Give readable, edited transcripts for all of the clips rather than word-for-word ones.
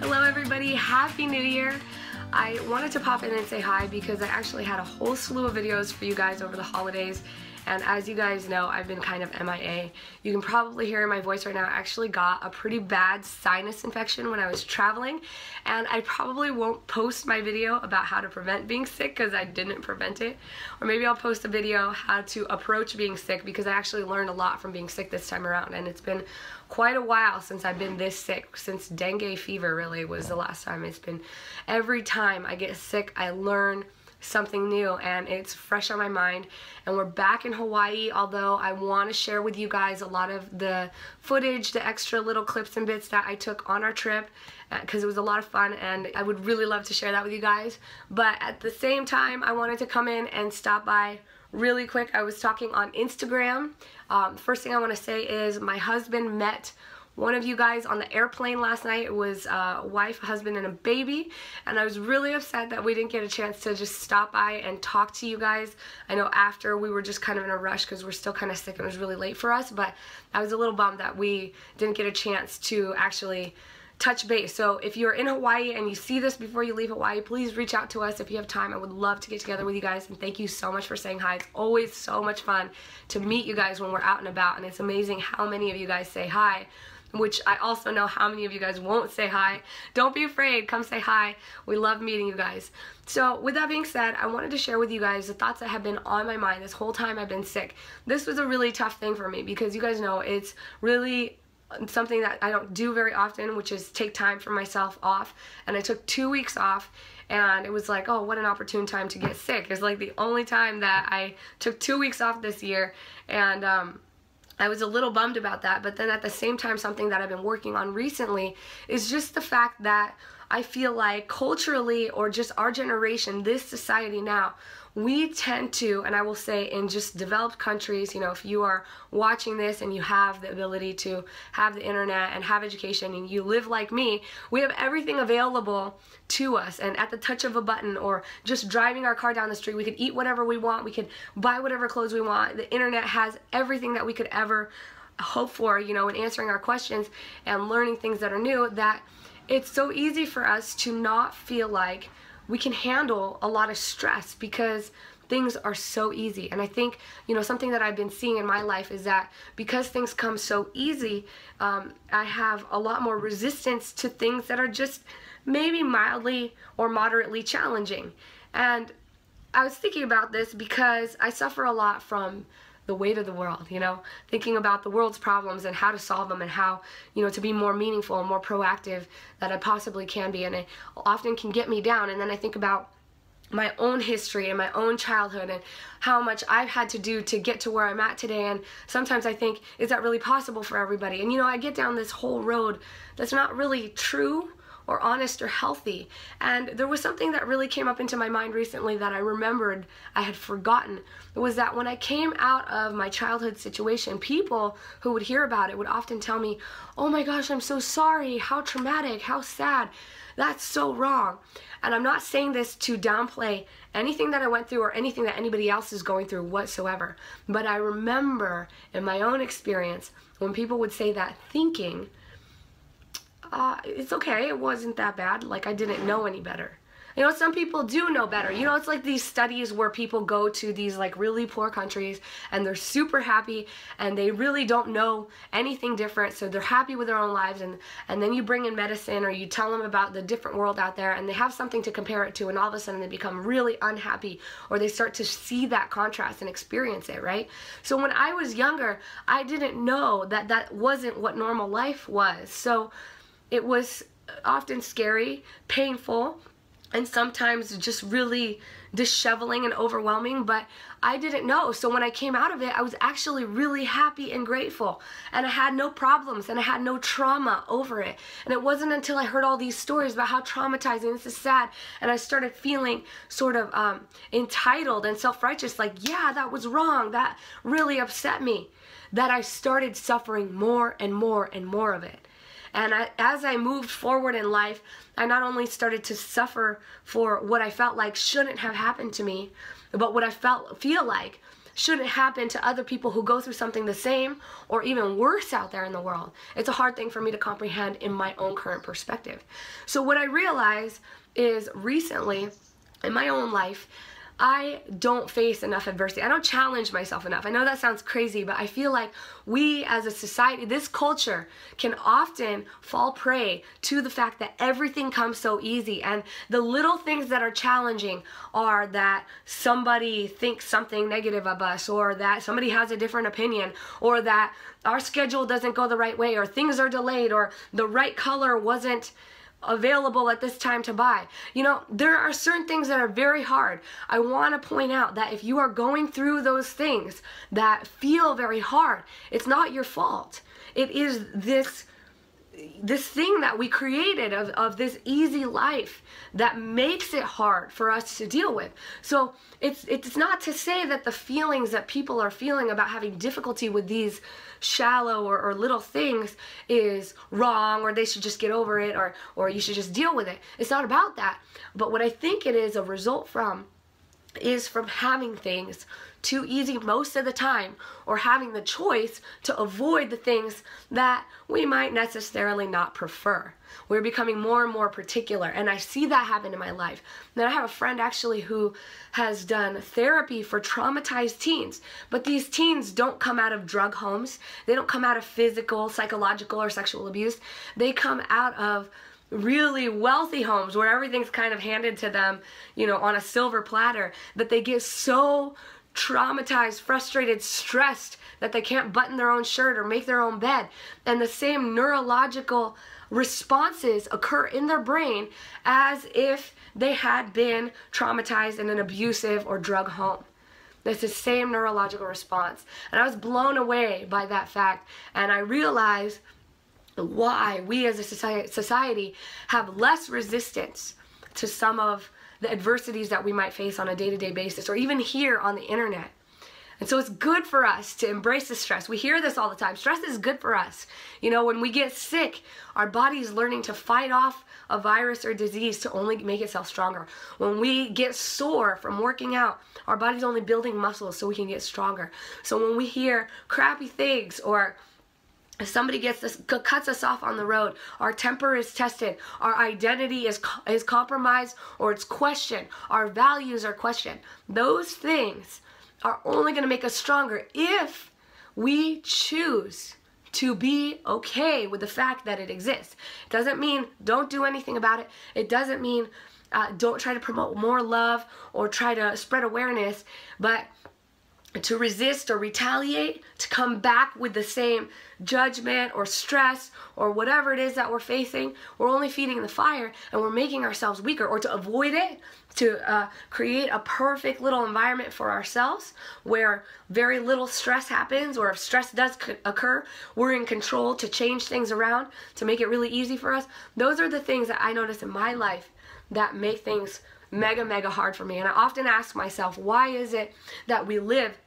Hello everybody, Happy New Year! I wanted to pop in and say hi because I actually had a whole slew of videos for you guys over the holidays, and as you guys know, I've been kind of MIA. You can probably hear in my voice right now, I actually got a pretty bad sinus infection when I was traveling, and I probably won't post my video about how to prevent being sick because I didn't prevent it. Or maybe I'll post a video how to approach being sick because I actually learned a lot from being sick this time around, and it's been quite a while since I've been this sick. Since dengue fever really was the last time. It's been every time I get sick I learn something new and it's fresh on my mind. And we're back in Hawaii, although I want to share with you guys a lot of the footage, the extra little clips and bits that I took on our trip because it was a lot of fun and I would really love to share that with you guys. But at the same time, I wanted to come in and stop by really quick. I was talking on Instagram. First thing I want to say is my husband met one of you guys on the airplane last night. It was a wife, a husband, and a baby, and I was really upset that we didn't get a chance to just stop by and talk to you guys. I know after we were just kind of in a rush because we're still kind of sick and it was really late for us, but I was a little bummed that we didn't get a chance to actually touch base. So if you're in Hawaii and you see this before you leave Hawaii, please reach out to us if you have time. I would love to get together with you guys, and thank you so much for saying hi. It's always so much fun to meet you guys when we're out and about, and it's amazing how many of you guys say hi, which I also know how many of you guys won't say hi. Don't be afraid, come say hi. We love meeting you guys. So with that being said, I wanted to share with you guys the thoughts that have been on my mind this whole time I've been sick. This was a really tough thing for me because you guys know it's really something that I don't do very often, which is take time for myself off. And I took 2 weeks off, and it was like, oh, what an opportune time to get sick. It's like the only time that I took 2 weeks off this year, and I was a little bummed about that. But then at the same time, something that I've been working on recently is just the fact that I feel like culturally, or just our generation, this society now, we tend to, and I will say in just developed countries, you know, if you are watching this and you have the ability to have the internet and have education and you live like me, we have everything available to us and at the touch of a button, or just driving our car down the street, we could eat whatever we want, we could buy whatever clothes we want. The internet has everything that we could ever hope for, you know, in answering our questions and learning things that are new, that it's so easy for us to not feel like we can handle a lot of stress because things are so easy. And I think, you know, something that I've been seeing in my life is that because things come so easy, I have a lot more resistance to things that are just maybe mildly or moderately challenging. And I was thinking about this because I suffer a lot from the weight of the world, you know, thinking about the world's problems and how to solve them and how, you know, to be more meaningful and more proactive that I possibly can be. And it often can get me down. And then I think about my own history and my own childhood and how much I've had to do to get to where I'm at today. And sometimes I think, is that really possible for everybody? And, you know, I get down this whole road that's not really true or honest or healthy. And there was something that really came up into my mind recently that I remembered I had forgotten. It was that when I came out of my childhood situation, people who would hear about it would often tell me, oh my gosh, I'm so sorry, how traumatic, how sad, that's so wrong. And I'm not saying this to downplay anything that I went through or anything that anybody else is going through whatsoever. But I remember in my own experience when people would say that, thinking, it's okay, it wasn't that bad, like I didn't know any better. You know, some people do know better. You know, it's like these studies where people go to these like really poor countries and they're super happy and they really don't know anything different, so they're happy with their own lives, and then you bring in medicine or you tell them about the different world out there and they have something to compare it to, and all of a sudden they become really unhappy, or they start to see that contrast and experience it, right? So when I was younger, I didn't know that that wasn't what normal life was. So it was often scary, painful, and sometimes just really disheveling and overwhelming, but I didn't know. So when I came out of it, I was actually really happy and grateful, and I had no problems and I had no trauma over it. And it wasn't until I heard all these stories about how traumatizing this is, sad, and I started feeling sort of entitled and self-righteous, like, yeah, that was wrong, that really upset me, that I started suffering more and more and more of it. And as I moved forward in life, I not only started to suffer for what I felt like shouldn't have happened to me, but what I feel like shouldn't happen to other people who go through something the same or even worse out there in the world. It's a hard thing for me to comprehend in my own current perspective. So what I realize is recently in my own life, I don't face enough adversity. I don't challenge myself enough. I know that sounds crazy, but I feel like we as a society, this culture, can often fall prey to the fact that everything comes so easy, and the little things that are challenging are that somebody thinks something negative of us, or that somebody has a different opinion, or that our schedule doesn't go the right way, or things are delayed, or the right color wasn't available at this time to buy. You know, there are certain things that are very hard. I want to point out that if you are going through those things that feel very hard, it's not your fault. It is this thing that we created of this easy life that makes it hard for us to deal with. So it's not to say that the feelings that people are feeling about having difficulty with these shallow or little things is wrong, or they should just get over it, or you should just deal with it. It's not about that. But what I think it is a result from is from having things too easy most of the time, or having the choice to avoid the things that we might necessarily not prefer. We're becoming more and more particular, and I see that happen in my life. Then I have a friend actually who has done therapy for traumatized teens, but these teens don't come out of drug homes. They don't come out of physical, psychological, or sexual abuse. They come out of really wealthy homes where everything's kind of handed to them, you know, on a silver platter, that they get so traumatized, frustrated, stressed that they can't button their own shirt or make their own bed. And the same neurological responses occur in their brain as if they had been traumatized in an abusive or drug home. It's the same neurological response. And I was blown away by that fact, and I realized why we as a society have less resistance to some of the adversities that we might face on a day-to-day basis, or even here on the internet. And so it's good for us to embrace the stress. We hear this all the time. Stress is good for us. You know, when we get sick, our body's learning to fight off a virus or disease to only make itself stronger. When we get sore from working out, our body's only building muscles so we can get stronger. So when we hear crappy things, or if somebody cuts us off on the road, our temper is tested, our identity is compromised, or it's questioned, our values are questioned. Those things are only going to make us stronger if we choose to be okay with the fact that it exists. It doesn't mean don't do anything about it. It doesn't mean don't try to promote more love or try to spread awareness, but to resist or retaliate, to come back with the same judgment or stress or whatever it is that we're facing, we're only feeding the fire, and we're making ourselves weaker. Or to avoid it, to create a perfect little environment for ourselves where very little stress happens, or if stress does occur, we're in control to change things around to make it really easy for us. Those are the things that I notice in my life that make things mega hard for me. And I often ask myself, why is it that we live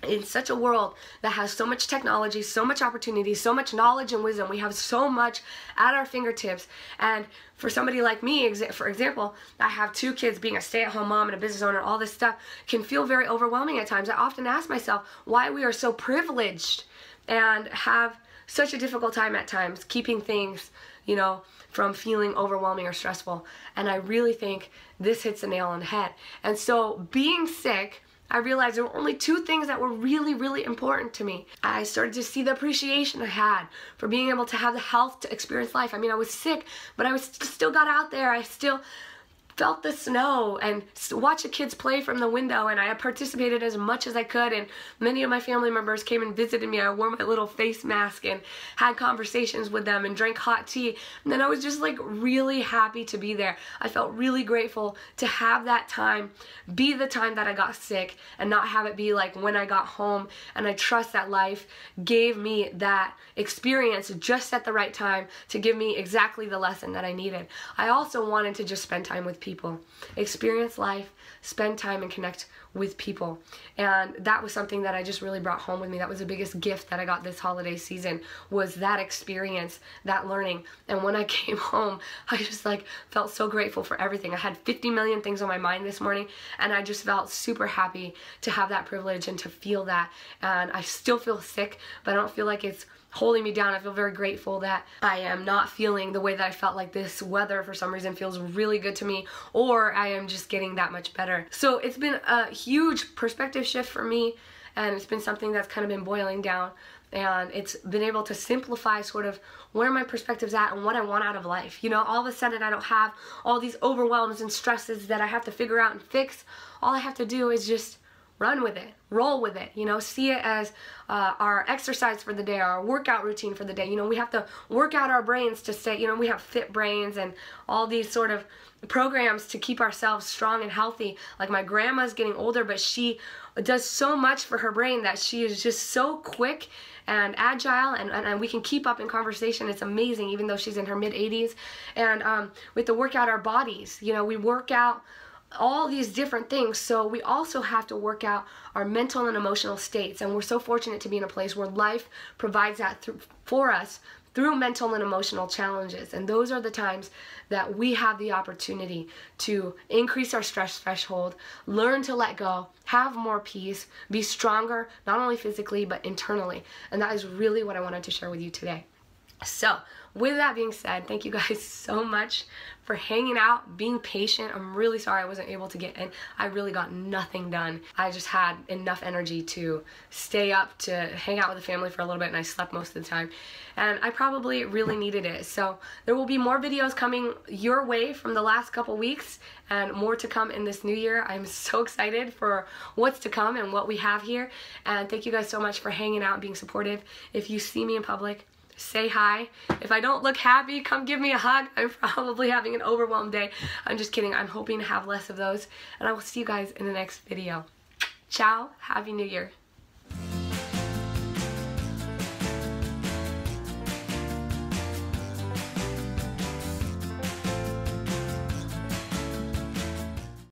in such a world that has so much technology, so much opportunity, so much knowledge and wisdom? We have so much at our fingertips. And for somebody like me, for example, I have 2 kids, being a stay-at-home mom and a business owner, all this stuff can feel very overwhelming at times. I often ask myself why we are so privileged and have such a difficult time at times keeping things, you know, from feeling overwhelming or stressful. And I really think this hits the nail on the head. And so being sick, I realized there were only 2 things that were really important to me. I started to see the appreciation I had for being able to have the health to experience life. I mean, I was sick, but I still got out there. I still felt the snow and watched the kids play from the window, and I participated as much as I could, and many of my family members came and visited me. I wore my little face mask and had conversations with them and drank hot tea, and then I was just like really happy to be there. I felt really grateful to have that time be the time that I got sick and not have it be like when I got home, and I trust that life gave me that experience just at the right time to give me exactly the lesson that I needed. I also wanted to just spend time with people, experience life, spend time and connect with people. And that was something that I just really brought home with me. That was the biggest gift that I got this holiday season, was that experience, that learning. And when I came home, I just like felt so grateful for everything. I had 50 million things on my mind this morning, and I just felt super happy to have that privilege and to feel that. And I still feel sick, but I don't feel like it's holding me down. I feel very grateful that I am not feeling the way that I felt. Like this weather for some reason feels really good to me, or I am just getting that much better. So it's been a huge perspective shift for me, and it's been something that's kind of been boiling down, and it's been able to simplify sort of where my perspective's at and what I want out of life. You know, all of a sudden I don't have all these overwhelms and stresses that I have to figure out and fix. All I have to do is just run with it, roll with it, you know, see it as our exercise for the day, our workout routine for the day. You know, we have to work out our brains to stay, you know, we have fit brains and all these sort of programs to keep ourselves strong and healthy. Like my grandma's getting older, but she does so much for her brain that she is just so quick and agile, and we can keep up in conversation. It's amazing, even though she's in her mid-80s. And we have to work out our bodies. You know, we work out all these different things, so we also have to work out our mental and emotional states, and we're so fortunate to be in a place where life provides that for us through mental and emotional challenges. And those are the times that we have the opportunity to increase our stress threshold, learn to let go, have more peace, be stronger, not only physically but internally. And that is really what I wanted to share with you today. So with that being said, thank you guys so much for hanging out, being patient. I'm really sorry I wasn't able to get in. I really got nothing done. I just had enough energy to stay up to hang out with the family for a little bit, and I slept most of the time. And I probably really needed it. So there will be more videos coming your way from the last couple weeks, and more to come in this new year. I'm so excited for what's to come and what we have here. And thank you guys so much for hanging out and being supportive. If you see me in public, say hi. If I don't look happy, come give me a hug. I'm probably having an overwhelmed day. I'm just kidding. I'm hoping to have less of those. And I will see you guys in the next video. Ciao. Happy New Year.